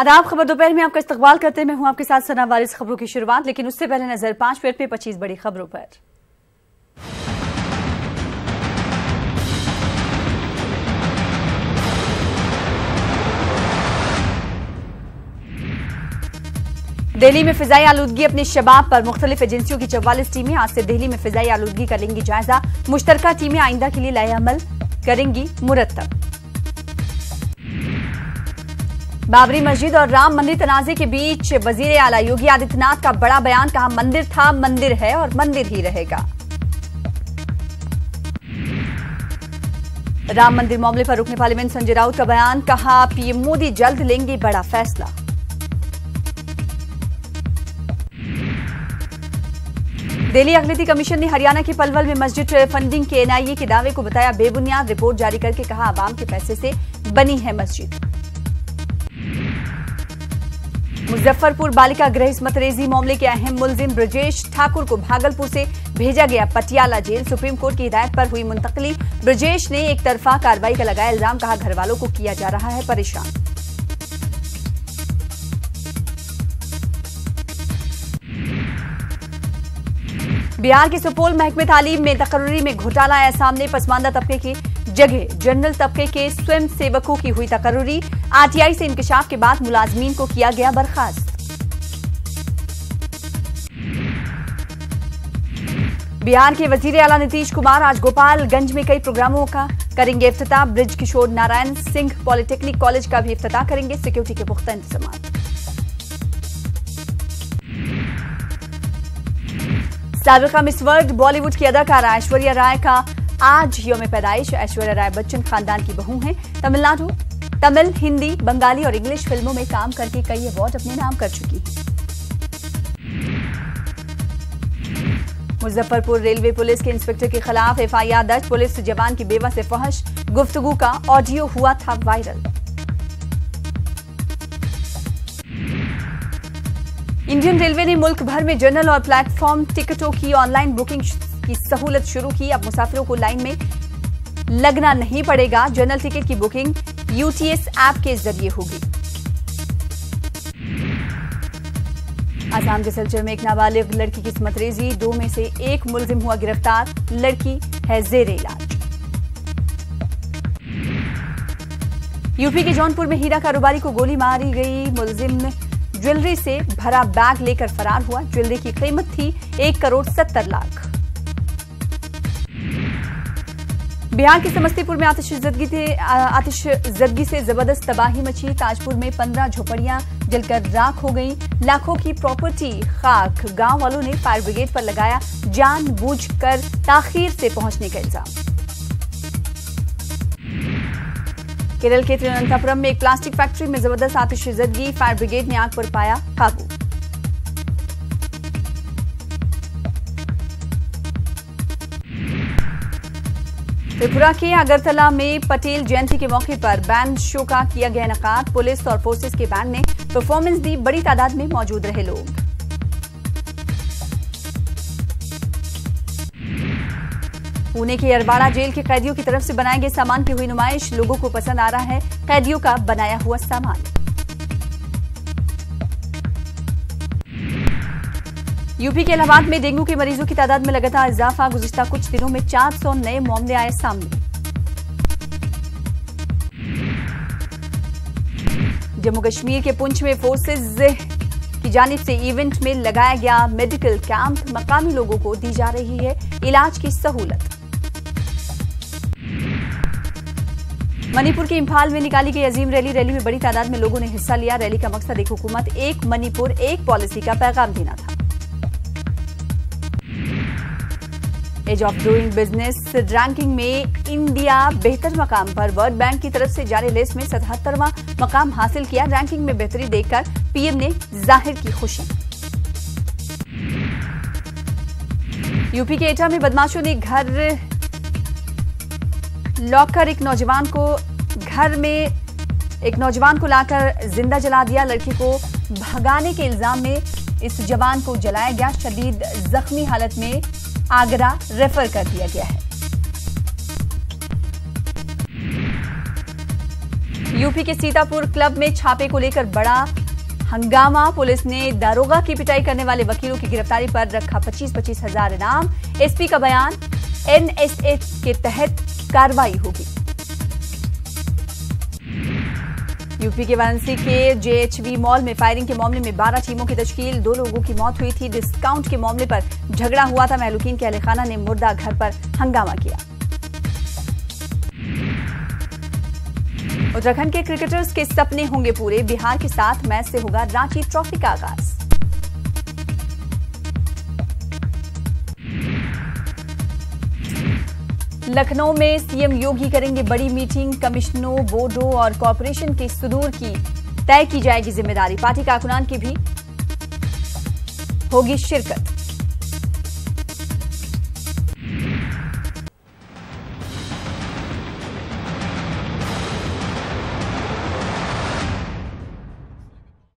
आदाब। खबर दोपहर में आपका इस्तकबाल करते हैं। मैं हूं आपके साथ सना वारिस। खबरों की शुरुआत, लेकिन उससे पहले नजर 5 मिनट में 25 बड़ी खबरों पर। दिल्ली में फिजाई आलूदगी अपने शबाब पर मुख्तलिफ एजेंसियों की 44 टीमें आज से दिल्ली में फिजाई आलूदगी का लेंगी जायजा। मुश्तरका टीमें आइंदा के लिए लाए अमल करेंगी मुरत्तब। बाबरी मस्जिद और राम मंदिर तनाजे के बीच वजीर आला योगी आदित्यनाथ का बड़ा बयान। कहा, मंदिर था, मंदिर है और मंदिर ही रहेगा। राम मंदिर मामले पर रुकने पार्लियामेंट संजय राउत का बयान। कहा, पीएम मोदी जल्द लेंगे बड़ा फैसला। दिल्ली अकलियती कमीशन ने हरियाणा के पलवल में मस्जिद फंडिंग के एनआईए के दावे को बताया बेबुनियाद। रिपोर्ट जारी करके कहा, आवाम के पैसे से बनी है मस्जिद। मुजफ्फरपुर बालिका गृह इस्मत रेजी मामले के अहम मुलजिम ब्रजेश ठाकुर को भागलपुर से भेजा गया पटियाला जेल। सुप्रीम कोर्ट की हिदायत पर हुई मुंतकली। ब्रजेश ने एक तरफा कार्रवाई का लगाया इल्जाम। कहा, घर वालों को किया जा रहा है परेशान। बिहार के सुपौल महकमे तालीम में तकर्री में घोटाला आया सामने। पसमानदा तबके की जगह जनरल तबके के स्वयं सेवकों की हुई तकर्री। आरटीआई से इंकशाफ के बाद मुलाजमीन को किया गया बर्खास्त। बिहार के वजीर आला नीतीश कुमार आज गोपालगंज में कई प्रोग्रामों का करेंगे इफ्तिताह। ब्रिज किशोर नारायण सिंह पॉलिटेक्निक कॉलेज का भी इफ्तिताह करेंगे। सिक्योरिटी के पुख्ता इंतजाम। साबिका मिस वर्ल्ड बॉलीवुड की अदाकारा ऐश्वर्या राय का आज यौम पैदाइश। ऐश्वर्या राय बच्चन खानदान की बहू हैं। तमिल, हिंदी, बंगाली और इंग्लिश फिल्मों में काम करके कई अवार्ड अपने नाम कर चुकी हैं। मुजफ्फरपुर रेलवे पुलिस के इंस्पेक्टर के खिलाफ एफआईआर दर्ज। पुलिस जवान की बेवा से फहश गुफ्तगू का ऑडियो हुआ था वायरल। इंडियन रेलवे ने मुल्क भर में जनरल और प्लेटफॉर्म टिकटों की ऑनलाइन बुकिंग की सहूलत शुरू की। अब मुसाफिरों को लाइन में लगना नहीं पड़ेगा। जनरल टिकट की बुकिंग यूटीएस ऐप के जरिए होगी। आसाम के सिलचर में एक नाबालिग लड़की की इस्मत रेजी। 2 में से 1 मुलजिम हुआ गिरफ्तार। लड़की है जेर इलाज। यूपी के जौनपुर में हीरा कारोबारी को गोली मारी गई। मुलजिम ज्वेलरी से भरा बैग लेकर फरार हुआ। ज्वेलरी की कीमत थी 1 करोड़ 70 लाख। बिहार के समस्तीपुर में आतिशज़दगी से जबरदस्त तबाही मची। ताजपुर में 15 झोपड़ियां जलकर राख हो गई। लाखों की प्रॉपर्टी खाक। गांव वालों ने फायर ब्रिगेड पर लगाया जानबूझकर ताखीर से पहुंचने का इल्जाम। केरल के तिरुवनंतपुरम में एक प्लास्टिक फैक्ट्री में जबरदस्त आतिशज़दगी। फायर ब्रिगेड ने आग पर पाया काबू। त्रिपुरा के अगरतला में पटेल जयंती के मौके पर बैंड शो का किया गया इनेकाद। पुलिस और फोर्सेस के बैंड ने परफॉर्मेंस दी। बड़ी तादाद में मौजूद रहे लोग। पुणे के अरबाड़ा जेल के कैदियों की तरफ से बनाए गए सामान की हुई नुमाइश। लोगों को पसंद आ रहा है कैदियों का बनाया हुआ सामान। यूपी के इलाहाबाद में डेंगू के मरीजों की तादाद में लगातार इजाफा। गुज़िश्ता कुछ दिनों में 400 नए मामले आए सामने। जम्मू कश्मीर के पुंछ में फोर्सेज की जानिब से इवेंट में लगाया गया मेडिकल कैंप। मकामी लोगों को दी जा रही है इलाज की सहूलत। मणिपुर के इंफाल में निकाली गई अजीम रैली में बड़ी तादाद में लोगों ने हिस्सा लिया। रैली का मकसद एक हुकूमत, एक मणिपुर, एक पॉलिसी का पैगाम देना था। Ease of doing business ranking में इंडिया बेहतर मकाम पर। वर्ल्ड बैंक की तरफ से जारी लिस्ट में 77वां मकाम हासिल किया। रैंकिंग में बेहतरी देखकर पीएम ने जाहिर की खुशी। यूपी के एटा में बदमाशों ने घर लॉकर एक नौजवान को लाकर जिंदा जला दिया। लड़की को भगाने के इल्जाम में इस जवान को जलाया गया। शदीद जख्मी हालत में आगरा रेफर कर दिया गया है। यूपी के सीतापुर क्लब में छापे को लेकर बड़ा हंगामा। पुलिस ने दारोगा की पिटाई करने वाले वकीलों की गिरफ्तारी पर रखा 25-25 हजार इनाम। एसपी का बयान, एनएसए के तहत कार्रवाई होगी। यूपी के वाराणसी के जेएचवी मॉल में फायरिंग के मामले में 12 टीमों की तश्कील, 2 लोगों की मौत हुई थी। डिस्काउंट के मामले पर झगड़ा हुआ था। महलूकीन के अहलखाना ने मुर्दा घर पर हंगामा किया। उत्तराखंड के क्रिकेटर्स के सपने होंगे पूरे। बिहार के साथ मैच से होगा रांची ट्रॉफी का आगाज। लखनऊ में सीएम योगी करेंगे बड़ी मीटिंग। कमिश्नरों, बोर्डों और कॉरपोरेशन के सुदूर की तय की जाएगी जिम्मेदारी। पार्टी कारकुनान की भी होगी शिरकत।